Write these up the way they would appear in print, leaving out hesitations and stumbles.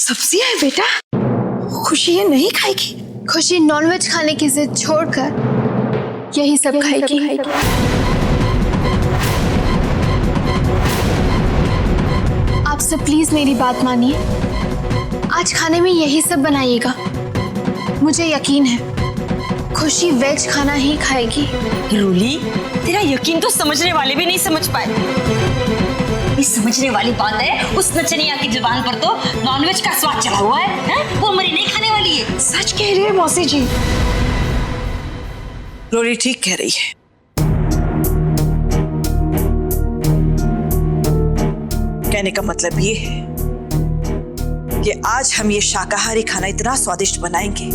सब्जियां है बेटा, खुशी ये नहीं खाएगी। खुशी नॉनवेज खाने की जिद छोड़कर यही सब खाएगी। आप सब प्लीज मेरी बात मानिए, आज खाने में यही सब बनाइएगा। मुझे यकीन है खुशी वेज खाना ही खाएगी। रूली, तेरा यकीन तो समझने वाले भी नहीं समझ पाए। इस समझने वाली बात है, उस नचनिया की जुबान पर तो नॉनवेज का स्वाद चढ़ा हुआ है, वो मरी नहीं खाने वाली है। सच कह रही है मौसी जी। रूली ठीक कह रही है। कहने का मतलब ये है कि आज हम ये शाकाहारी खाना इतना स्वादिष्ट बनाएंगे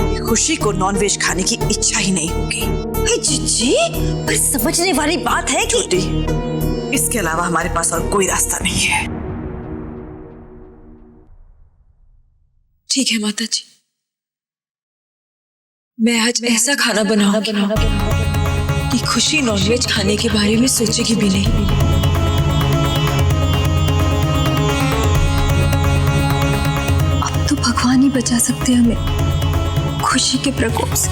कि खुशी को नॉनवेज खाने की इच्छा ही नहीं होगी। जीजी, पर समझने वाली बात है कि छोटी, इसके अलावा हमारे पास और कोई रास्ता नहीं है। ठीक है माता जी, मैं आज ऐसा खाना बनाऊंगी कि खुशी नॉनवेज खाने के बारे में सोचेगी भी नहीं। अब तो भगवान ही बचा सकते हैं हमें खुशी के प्रकोप से।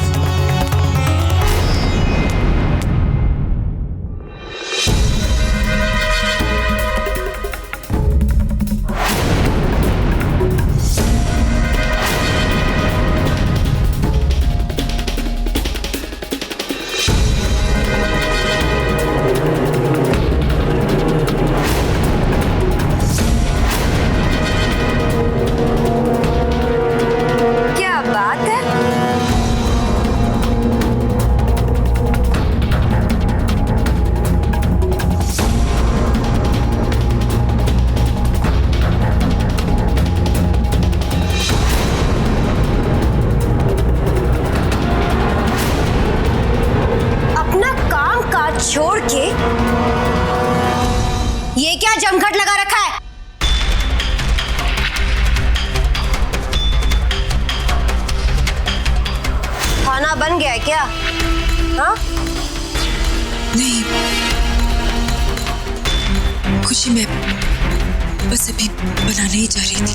छोड़ के ये क्या जमघट लगा रखा है? खाना बन गया है क्या? हाँ? नहीं खुशी, मैं बस अभी बनाने ही जा रही थी।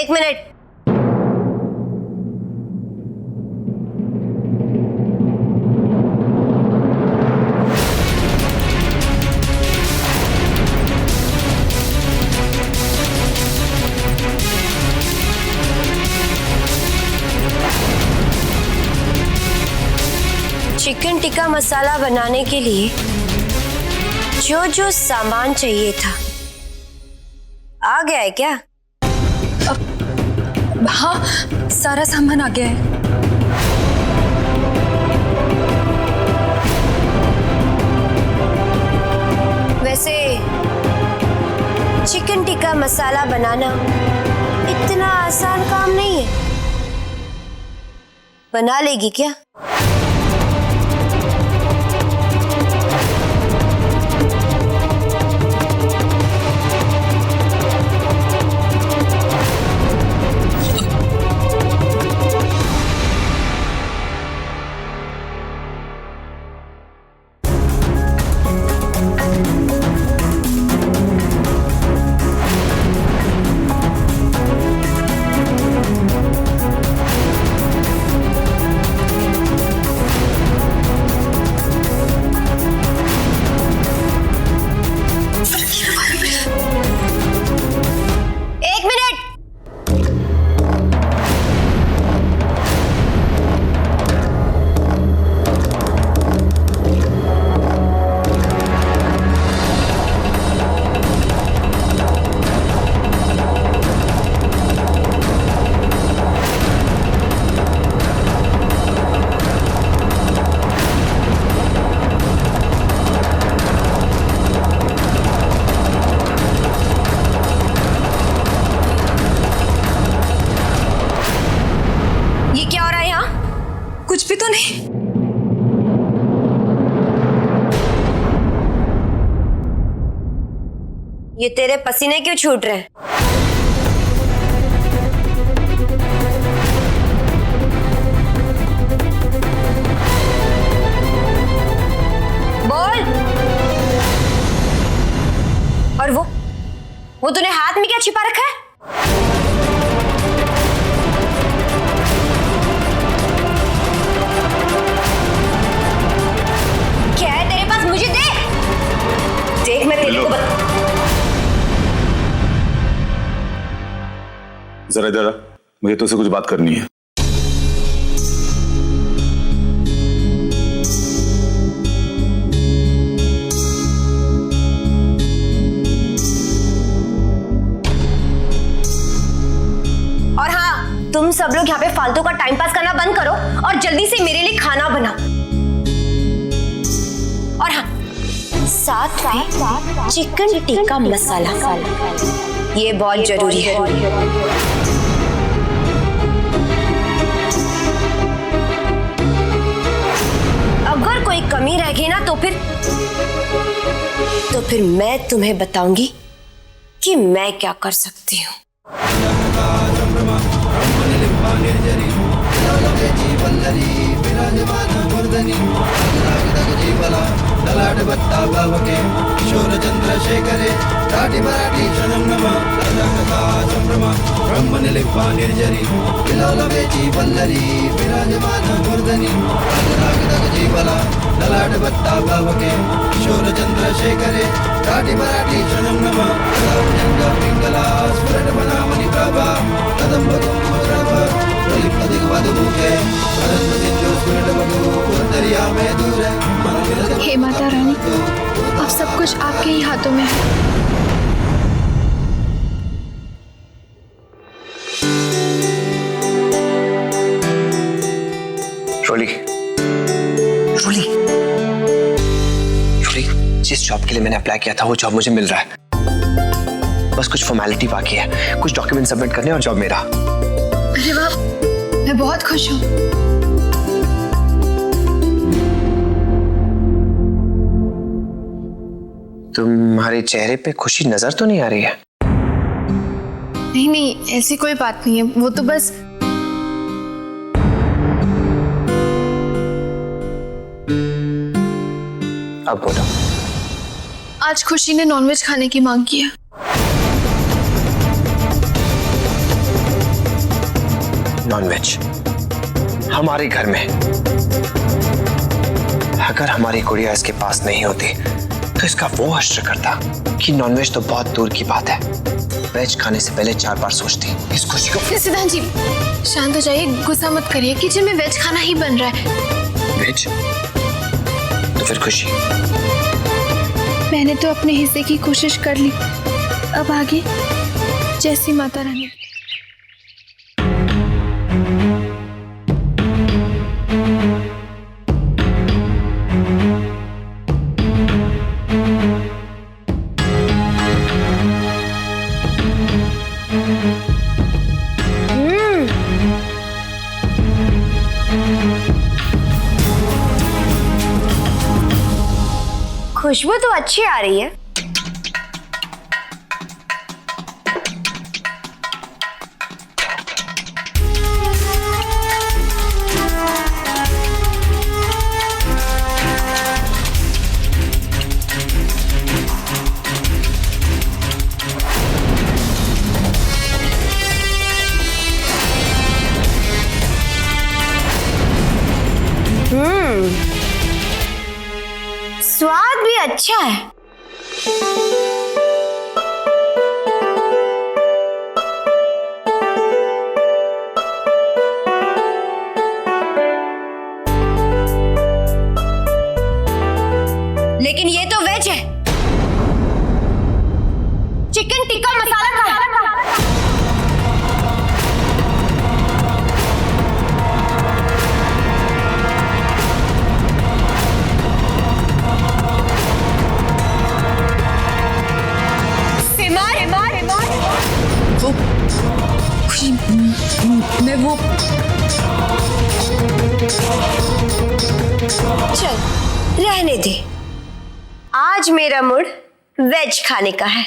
एक मिनट। चिकन टिक्का मसाला बनाने के लिए जो जो सामान चाहिए था आ गया है क्या? हाँ, सारा सामान आ गया है। वैसे चिकन टिक्का मसाला बनाना इतना आसान काम नहीं है, बना लेगी क्या? कुछ भी तो नहीं। ये तेरे पसीने क्यों छूट रहे हैं? बोल। क्या है तेरे पास? मुझे दे। देख मैं तेरे को जरा इधर आ, मुझे तुझसे कुछ बात करनी है। और हाँ, तुम सब लोग यहाँ पे फालतू का टाइम पास करना बंद करो और जल्दी से मेरे लिए खाना बनाओ। और हाँ, साथ में चिकन टिक्का मसाला, ये बहुत जरूरी है। अगर कोई कमी रह गई ना तो फिर मैं तुम्हें बताऊंगी कि मैं क्या कर सकती हूँ। हे माता रानी, अब सब कुछ आपके ही हाथों में है। रोली, रोली, रोली, जिस जॉब के लिए मैंने अप्लाई किया था वो जॉब मुझे मिल रहा है। बस कुछ फॉर्मेलिटी बाकी है, कुछ डॉक्यूमेंट सबमिट करने और जॉब मेरा। अरे वाह, मैं बहुत खुश हूँ। तुम्हारे चेहरे पे खुशी नजर तो नहीं आ रही है? नहीं नहीं, ऐसी कोई बात नहीं है, वो तो बस अब बोलो। आज खुशी ने नॉनवेज खाने की मांग की है। नॉनवेज हमारे घर में? अगर हमारी गुड़िया इसके पास नहीं होती तो इसका वो हश्र करता कि नॉनवेज तो बहुत दूर की बात है, वेज खाने से पहले 4 बार सोचती इस खुशी को। सिद्धांत जी, शांत हो जाइए, गुस्सा मत करिए। किचन में वेज खाना ही बन रहा है। वेज? तो फिर खुशी? मैंने तो अपने हिस्से की कोशिश कर ली, अब आगे जैसी माता रानी। खुशबू तो अच्छी आ रही है। स्वाद भी अच्छा है। लेकिन ये तो वेज है, चिकन टिक्का मसाला का है। मैं वो चल रहने दे, आज मेरा मूड वेज खाने का है।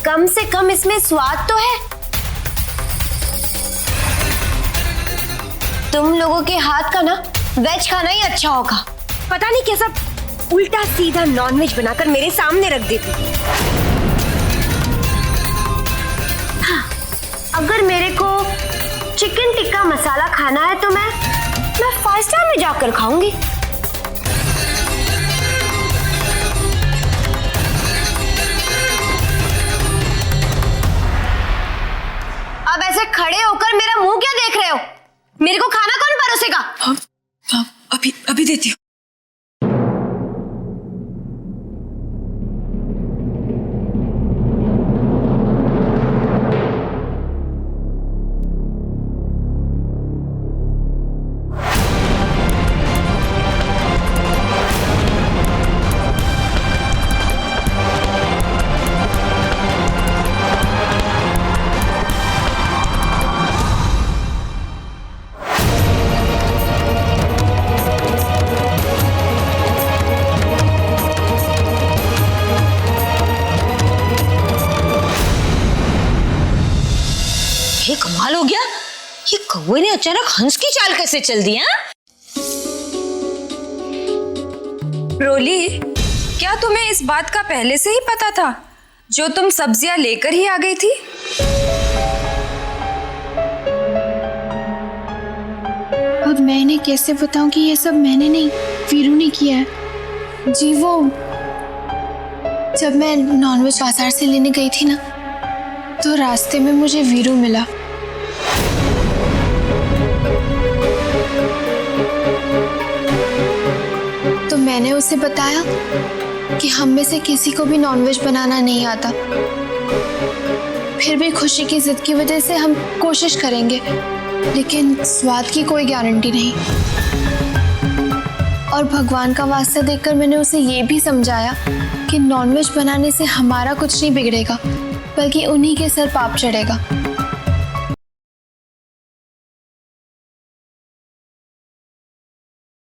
कम से कम इसमें स्वाद तो है। तुम लोगों के हाथ का ना वेज खाना ही अच्छा होगा। पता नहीं कैसा उल्टा सीधा नॉनवेज बनाकर मेरे सामने रख देती। हाँ, अगर मेरे को चिकन टिक्का मसाला खाना है तो मैं 5 स्टार में जाकर खाऊंगी। अब ऐसे खड़े होकर मेरा मुंह क्या देख रहे हो? मेरे को खाना कौन परोसेगा? हाँ, अभी देती हूँ। ये कमाल हो गया, ये कौवे ने अचानक हंस की चाल कैसे चल दी? रोली, क्या तुम्हें इस बात का पहले से ही पता था जो तुम सब्जियां लेकर ही आ गई थी? अब मैंने कैसे बताऊं कि ये सब मैंने नहीं, वीरू ने किया है। जी वो जब मैं नॉनवेज बाजार से लेने गई थी ना, तो रास्ते में मुझे वीरू मिला। तो मैंने उसे बताया कि हम में से किसी को भी नॉनवेज बनाना नहीं आता, फिर भी खुशी की जिद की वजह से हम कोशिश करेंगे, लेकिन स्वाद की कोई गारंटी नहीं। और भगवान का वास्ता देकर मैंने उसे ये भी समझाया कि नॉनवेज बनाने से हमारा कुछ नहीं बिगड़ेगा, बल्कि उन्हीं के सर पाप चढ़ेगा।